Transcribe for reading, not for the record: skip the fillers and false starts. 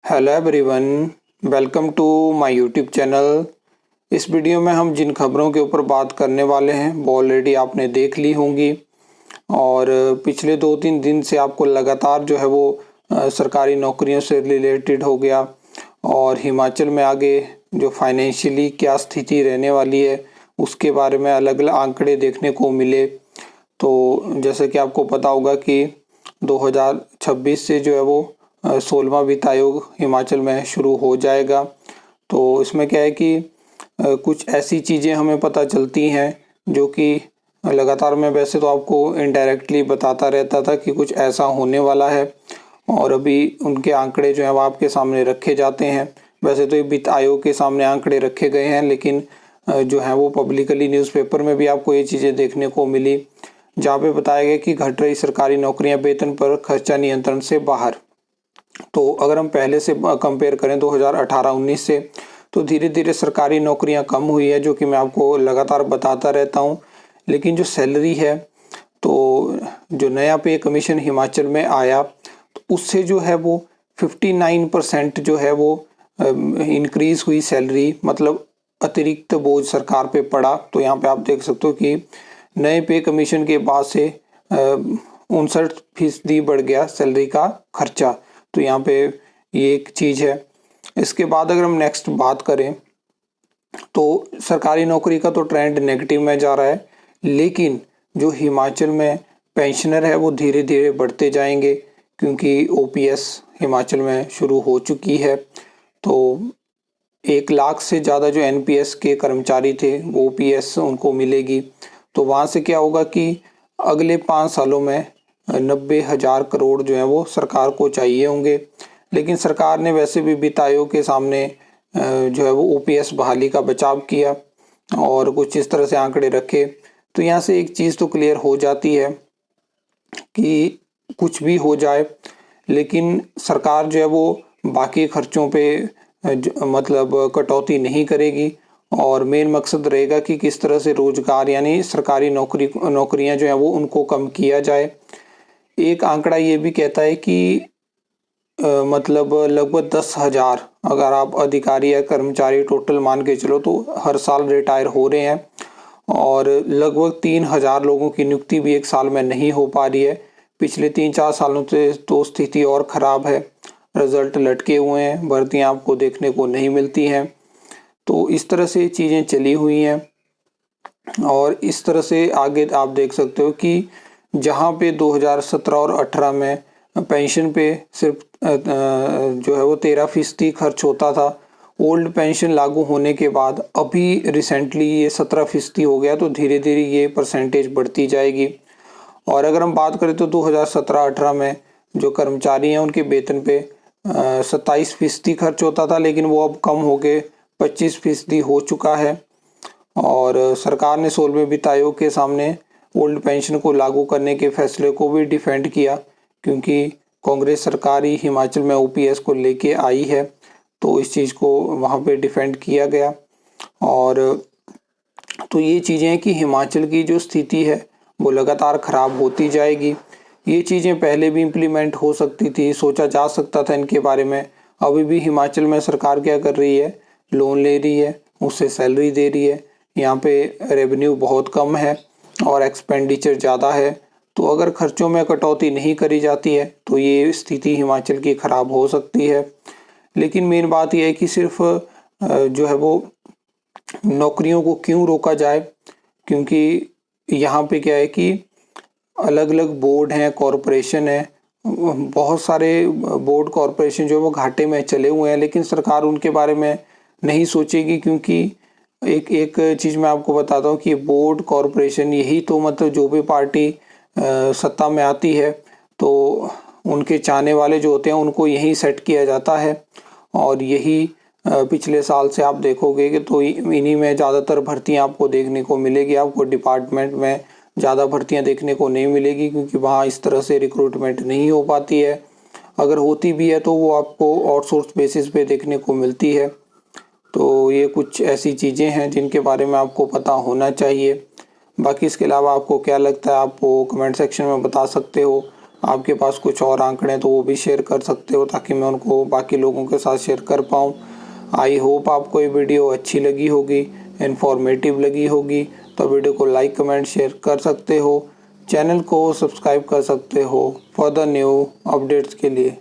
Hello everyone, welcome to my YouTube channel. इस video में हम जिन खबरों के ऊपर बात करने वाले हैं वो ऑलरेडी आपने देख ली होंगी और पिछले 2-3 दिन से आपको लगातार जो है वो सरकारी नौकरियों से रिलेटेड हो गया और हिमाचल में आगे जो फाइनेंशियली क्या स्थिति रहने वाली है उसके बारे में अलग अलग आंकड़े देखने को मिले। तो जैसे कि आपको पता होगा कि 2026 से जो है वो 16वां वित्त आयोग हिमाचल में शुरू हो जाएगा। तो इसमें क्या है कि कुछ ऐसी चीज़ें हमें पता चलती हैं जो कि लगातार मैं वैसे तो आपको इनडायरेक्टली बताता रहता था कि कुछ ऐसा होने वाला है और अभी उनके आंकड़े जो हैं वो आपके सामने रखे जाते हैं। वैसे तो ये वित्त आयोग के सामने आंकड़े रखे गए हैं, लेकिन जो है वो पब्लिकली न्यूज़पेपर में भी आपको ये चीज़ें देखने को मिली, जहाँ पे बताया गया कि घट रही सरकारी नौकरियां, वेतन पर खर्चा नियंत्रण से बाहर। तो अगर हम पहले से कंपेयर करें 2018-19 से, तो धीरे धीरे सरकारी नौकरियां कम हुई है, जो कि मैं आपको लगातार बताता रहता हूं। लेकिन जो सैलरी है, तो जो नया पे कमीशन हिमाचल में आया तो उससे जो है वो 59% जो है वो इंक्रीज हुई सैलरी, मतलब अतिरिक्त बोझ सरकार पे पड़ा। तो यहाँ पे आप देख सकते हो कि नए पे कमीशन के बाद से 59% बढ़ गया सैलरी का खर्चा। तो यहाँ पे ये एक चीज़ है। इसके बाद अगर हम नेक्स्ट बात करें तो सरकारी नौकरी का तो ट्रेंड नेगेटिव में जा रहा है, लेकिन जो हिमाचल में पेंशनर है वो धीरे धीरे बढ़ते जाएंगे, क्योंकि ओपीएस हिमाचल में शुरू हो चुकी है। तो 1 लाख से ज़्यादा जो एनपीएस के कर्मचारी थे वो ओपीएस उनको मिलेगी। तो वहाँ से क्या होगा कि अगले 5 सालों में 90,000 करोड़ जो है वो सरकार को चाहिए होंगे। लेकिन सरकार ने वैसे भी वित्त आयोग के सामने जो है वो ओपीएस बहाली का बचाव किया और कुछ इस तरह से आंकड़े रखे। तो यहाँ से एक चीज़ तो क्लियर हो जाती है कि कुछ भी हो जाए, लेकिन सरकार जो है वो बाकी खर्चों पे मतलब कटौती नहीं करेगी और मेन मकसद रहेगा कि किस तरह से रोजगार यानी सरकारी नौकरियां जो है वो उनको कम किया जाए। एक आंकड़ा ये भी कहता है कि मतलब लगभग 10,000 अगर आप अधिकारी या कर्मचारी टोटल मान के चलो तो हर साल रिटायर हो रहे हैं और लगभग 3,000 लोगों की नियुक्ति भी एक साल में नहीं हो पा रही है। पिछले 3-4 सालों से तो स्थिति और ख़राब है, रिजल्ट लटके हुए हैं, भर्तियां आपको देखने को नहीं मिलती हैं। तो इस तरह से चीज़ें चली हुई हैं और इस तरह से आगे आप देख सकते हो कि जहाँ पे 2017 और 18 में पेंशन पे सिर्फ जो है वो 13% खर्च होता था, ओल्ड पेंशन लागू होने के बाद अभी रिसेंटली ये 17% हो गया। तो धीरे धीरे ये परसेंटेज बढ़ती जाएगी। और अगर हम बात करें तो 2017-18 में जो कर्मचारी हैं उनके वेतन पे 27% खर्च होता था, लेकिन वो अब कम हो के 25% हो चुका है। और सरकार ने 16वें वित्त आयोग के सामने ओल्ड पेंशन को लागू करने के फैसले को भी डिफेंड किया, क्योंकि कांग्रेस सरकार ही हिमाचल में ओपीएस को लेके आई है। तो इस चीज़ को वहाँ पे डिफेंड किया गया। और तो ये चीज़ें हैं कि हिमाचल की जो स्थिति है वो लगातार ख़राब होती जाएगी। ये चीज़ें पहले भी इम्प्लीमेंट हो सकती थी, सोचा जा सकता था इनके बारे में। अभी भी हिमाचल में सरकार क्या कर रही है, लोन ले रही है, उससे सैलरी दे रही है। यहाँ पे रेवेन्यू बहुत कम है और एक्सपेंडिचर ज़्यादा है। तो अगर खर्चों में कटौती नहीं करी जाती है तो ये स्थिति हिमाचल की ख़राब हो सकती है। लेकिन मेन बात यह है कि सिर्फ जो है वो नौकरियों को क्यों रोका जाए, क्योंकि यहाँ पे क्या है कि अलग अलग बोर्ड हैं, कॉरपोरेशन है, बहुत सारे बोर्ड कॉरपोरेशन जो वो घाटे में चले हुए हैं, लेकिन सरकार उनके बारे में नहीं सोचेगी। क्योंकि एक चीज़ मैं आपको बताता हूँ कि बोर्ड कॉरपोरेशन यही तो मतलब जो भी पार्टी सत्ता में आती है तो उनके चाहने वाले जो होते हैं उनको यही सेट किया जाता है। और यही पिछले साल से आप देखोगे कि तो इन्हीं में ज़्यादातर भर्तियां आपको देखने को मिलेगी। आपको डिपार्टमेंट में ज़्यादा भर्तियां देखने को नहीं मिलेगी, क्योंकि वहाँ इस तरह से रिक्रूटमेंट नहीं हो पाती है। अगर होती भी है तो वो आपको आउटसोर्स बेसिस पे देखने को मिलती है। तो ये कुछ ऐसी चीज़ें हैं जिनके बारे में आपको पता होना चाहिए। बाकी इसके अलावा आपको क्या लगता है, आप वो कमेंट सेक्शन में बता सकते हो। आपके पास कुछ और आंकड़े तो वो भी शेयर कर सकते हो ताकि मैं उनको बाकी लोगों के साथ शेयर कर पाऊँ। आई होप आपको ये वीडियो अच्छी लगी होगी, इन्फॉर्मेटिव लगी होगी। तो वीडियो को लाइक कमेंट शेयर कर सकते हो, चैनल को सब्सक्राइब कर सकते हो फॉर द न्यू अपडेट्स के लिए।